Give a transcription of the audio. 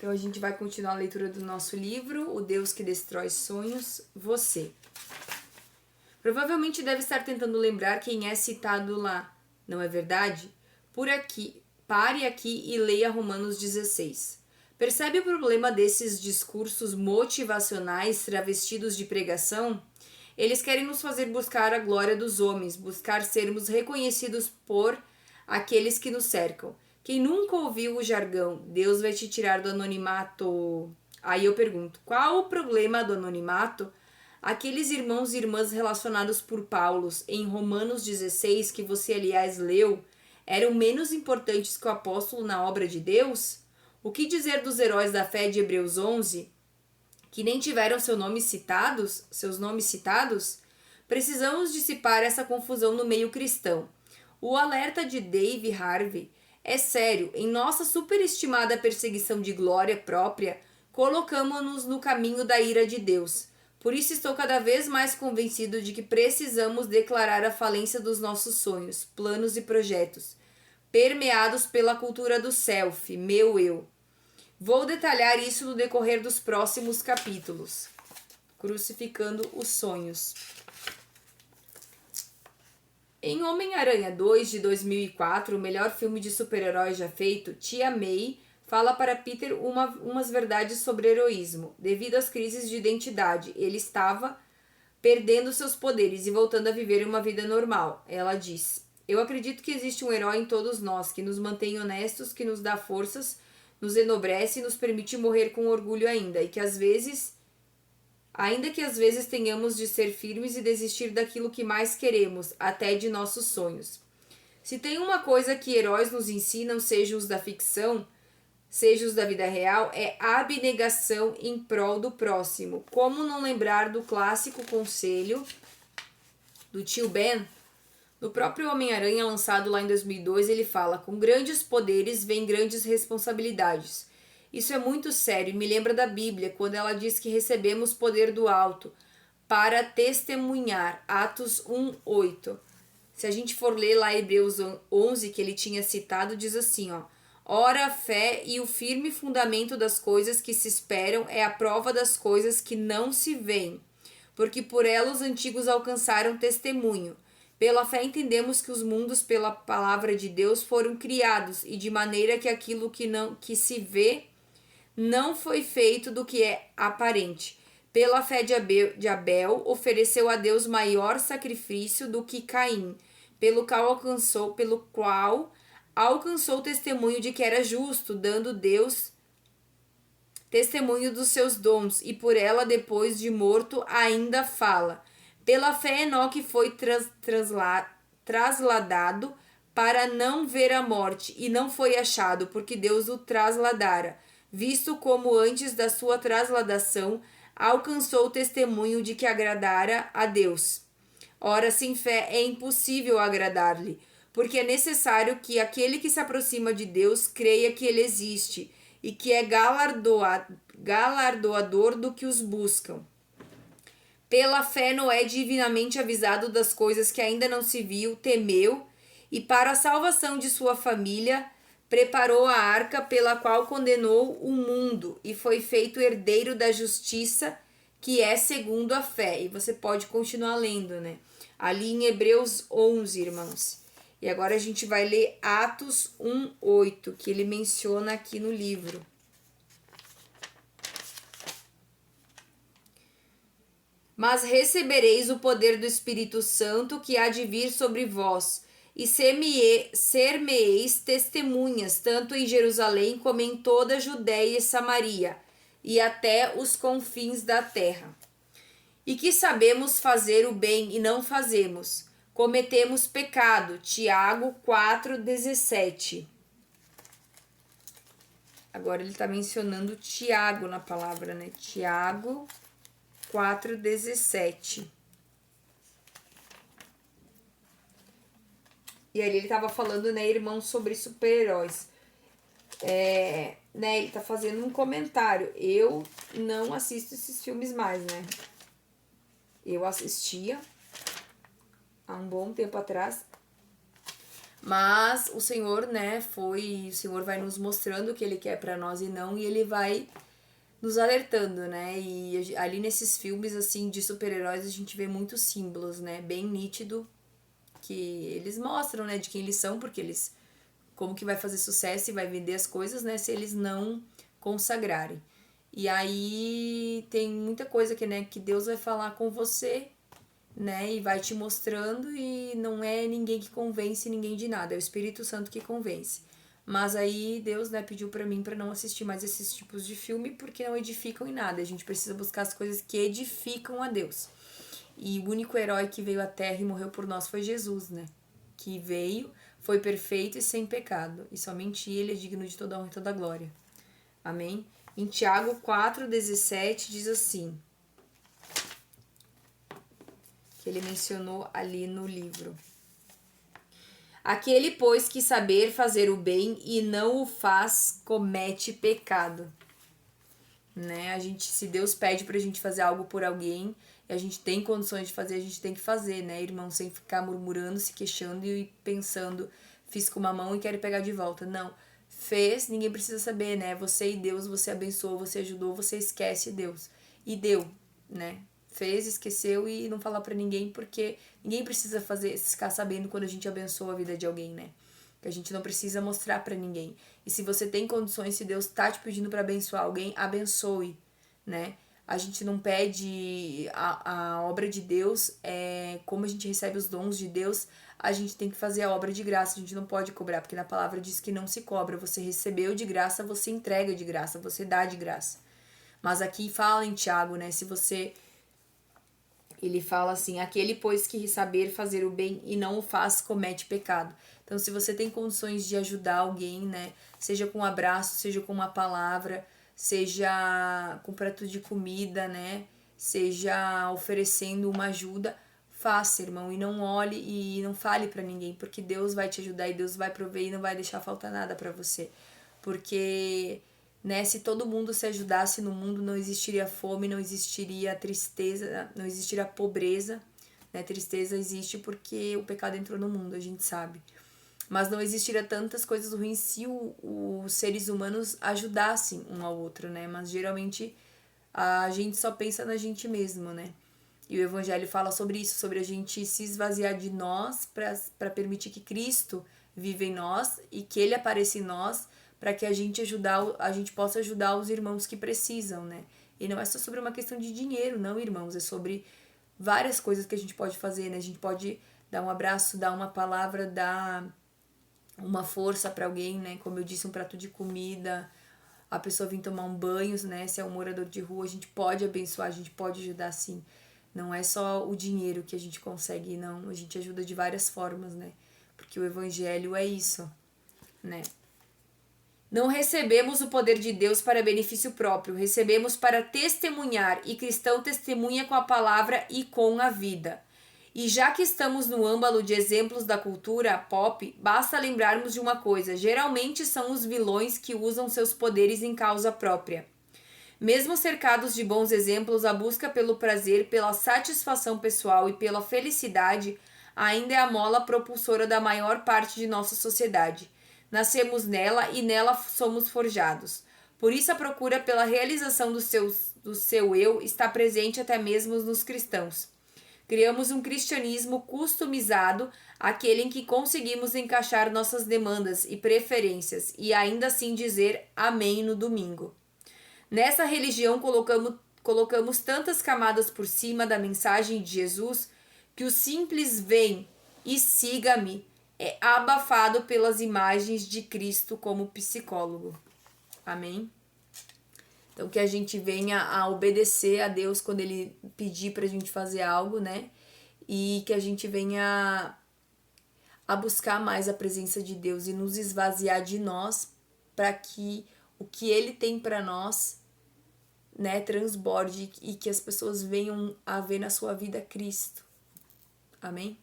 Então a gente vai continuar a leitura do nosso livro, O Deus que Destrói Sonhos, Você. Provavelmente deve estar tentando lembrar quem é citado lá, não é verdade? Pare aqui e leia Romanos 16. Percebe o problema desses discursos motivacionais travestidos de pregação? Eles querem nos fazer buscar a glória dos homens, buscar sermos reconhecidos por aqueles que nos cercam. Quem nunca ouviu o jargão, Deus vai te tirar do anonimato? Aí eu pergunto, qual o problema do anonimato? Aqueles irmãos e irmãs relacionados por Paulo em Romanos 16, que você aliás leu, eram menos importantes que o apóstolo na obra de Deus? O que dizer dos heróis da fé de Hebreus 11, que nem tiveram seus nomes citados? Precisamos dissipar essa confusão no meio cristão. O alerta de Dave Harvey é sério. Em nossa superestimada perseguição de glória própria, colocamos-nos no caminho da ira de Deus. Por isso estou cada vez mais convencido de que precisamos declarar a falência dos nossos sonhos, planos e projetos, permeados pela cultura do self, meu eu. Vou detalhar isso no decorrer dos próximos capítulos. Crucificando os sonhos. Em Homem-Aranha 2, de 2004, o melhor filme de super-herói já feito, Tia May fala para Peter umas verdades sobre heroísmo. Devido às crises de identidade, ele estava perdendo seus poderes e voltando a viver uma vida normal. Ela diz: eu acredito que existe um herói em todos nós, que nos mantém honestos, que nos dá forças, nos enobrece e nos permite morrer com orgulho ainda que às vezes tenhamos de ser firmes e desistir daquilo que mais queremos, até de nossos sonhos. Se tem uma coisa que heróis nos ensinam, seja os da ficção, seja os da vida real, é a abnegação em prol do próximo. Como não lembrar do clássico conselho do tio Ben? No próprio Homem-Aranha, lançado lá em 2002, ele fala: com grandes poderes vem grandes responsabilidades. Isso é muito sério e me lembra da Bíblia, quando ela diz que recebemos poder do alto para testemunhar. Atos 1:8. Se a gente for ler lá Hebreus 11, que ele tinha citado, diz assim, ó: ora, a fé e o firme fundamento das coisas que se esperam é a prova das coisas que não se veem, porque por ela os antigos alcançaram testemunho. Pela fé entendemos que os mundos pela palavra de Deus foram criados, e de maneira que aquilo que se vê não foi feito do que é aparente. Pela fé de Abel ofereceu a Deus maior sacrifício do que Caim, pelo qual alcançou o testemunho de que era justo, dando Deus testemunho dos seus dons, e por ela, depois de morto, ainda fala. Pela fé, Enoque foi trasladado para não ver a morte, e não foi achado, porque Deus o trasladara, visto como antes da sua trasladação alcançou o testemunho de que agradara a Deus. Ora, sem fé é impossível agradar-lhe, porque é necessário que aquele que se aproxima de Deus creia que ele existe e que é galardoador do que os buscam. Pela fé, Noé, divinamente avisado das coisas que ainda não se viu, temeu e, para a salvação de sua família, preparou a arca pela qual condenou o mundo e foi feito herdeiro da justiça, que é segundo a fé. E você pode continuar lendo, né? Ali em Hebreus 11, irmãos. E agora a gente vai ler Atos 1:8, que ele menciona aqui no livro. Mas recebereis o poder do Espírito Santo que há de vir sobre vós, e ser-me-eis testemunhas, tanto em Jerusalém como em toda a Judéia e Samaria, e até os confins da terra. E que sabemos fazer o bem e não fazemos, cometemos pecado. Tiago 4:17. Agora ele está mencionando Tiago na palavra, né? Tiago 4:17. E ali ele estava falando, né, irmão, sobre super-heróis. Né, ele tá fazendo um comentário. Eu não assisto esses filmes mais, né? Eu assistia há um bom tempo atrás. Mas o Senhor, né, o Senhor vai nos mostrando o que Ele quer pra nós e não, e Ele vai nos alertando, né? E ali nesses filmes, assim, de super-heróis, a gente vê muitos símbolos, né? Bem nítido, que eles mostram, né, de quem eles são, porque eles... Como que vai fazer sucesso e vai vender as coisas, né, se eles não consagrarem. E aí tem muita coisa que, né, que Deus vai falar com você, né, e vai te mostrando, e não é ninguém que convence ninguém de nada, é o Espírito Santo que convence. Mas aí Deus, né, pediu pra mim pra não assistir mais esses tipos de filme porque não edificam em nada. A gente precisa buscar as coisas que edificam a Deus. E o único herói que veio à Terra e morreu por nós foi Jesus, né? Que veio, foi perfeito e sem pecado. E somente Ele é digno de toda honra e toda glória. Amém? Em Tiago 4,17 diz assim, que ele mencionou ali no livro. Aquele, pois, que saber fazer o bem e não o faz, comete pecado. Né? Se Deus pede pra gente fazer algo por alguém, e a gente tem condições de fazer, a gente tem que fazer, né, irmão? Sem ficar murmurando, se queixando e pensando, fiz com uma mão e quero pegar de volta. Não. Fez, ninguém precisa saber, né? Você e Deus, você abençoou, você ajudou, você esquece Deus. E deu, né? Fez, esqueceu e não falar pra ninguém, porque ninguém precisa ficar sabendo quando a gente abençoa a vida de alguém, né? Que a gente não precisa mostrar pra ninguém. E se você tem condições, se Deus tá te pedindo pra abençoar alguém, abençoe, né? A gente não pede a obra de Deus, como a gente recebe os dons de Deus, a gente tem que fazer a obra de graça, a gente não pode cobrar, porque na palavra diz que não se cobra, você recebeu de graça, você entrega de graça, você dá de graça. Mas aqui fala em Tiago, né, ele fala assim, aquele, pois, que saber fazer o bem e não o faz, comete pecado. Então, se você tem condições de ajudar alguém, né, seja com um abraço, seja com uma palavra, seja com um prato de comida, né, seja oferecendo uma ajuda, faça, irmão, e não olhe e não fale pra ninguém, porque Deus vai te ajudar e Deus vai prover e não vai deixar faltar nada pra você. Porque, né, se todo mundo se ajudasse no mundo, não existiria fome, não existiria tristeza, não existiria pobreza, né? Tristeza existe porque o pecado entrou no mundo, a gente sabe. Mas não existiria tantas coisas ruins se os seres humanos ajudassem um ao outro, né? Mas geralmente a gente só pensa na gente mesmo, né? E o Evangelho fala sobre isso, sobre a gente se esvaziar de nós para permitir que Cristo viva em nós e que Ele apareça em nós, para que a gente possa ajudar os irmãos que precisam, né? E não é só sobre uma questão de dinheiro, não, irmãos, é sobre várias coisas que a gente pode fazer, né? A gente pode dar um abraço, dar uma palavra, dar uma força para alguém, né? Como eu disse, um prato de comida, a pessoa vir tomar um banho, né? Se é um morador de rua, a gente pode abençoar, a gente pode ajudar sim. Não é só o dinheiro que a gente consegue, não. A gente ajuda de várias formas, né? Porque o evangelho é isso, né? Não recebemos o poder de Deus para benefício próprio, recebemos para testemunhar, e cristão testemunha com a palavra e com a vida. E já que estamos no âmbalo de exemplos da cultura pop, basta lembrarmos de uma coisa: geralmente são os vilões que usam seus poderes em causa própria. Mesmo cercados de bons exemplos, a busca pelo prazer, pela satisfação pessoal e pela felicidade ainda é a mola propulsora da maior parte de nossa sociedade. Nascemos nela e nela somos forjados. Por isso, a procura pela realização do seu eu está presente até mesmo nos cristãos. Criamos um cristianismo customizado, aquele em que conseguimos encaixar nossas demandas e preferências e ainda assim dizer amém no domingo. Nessa religião colocamos tantas camadas por cima da mensagem de Jesus que o simples vem e siga-me é abafado pelas imagens de Cristo como psicólogo. Amém? Então que a gente venha a obedecer a Deus quando Ele pedir pra gente fazer algo, né? E que a gente venha a buscar mais a presença de Deus e nos esvaziar de nós para que o que Ele tem para nós, né, transborde e que as pessoas venham a ver na sua vida Cristo. Amém?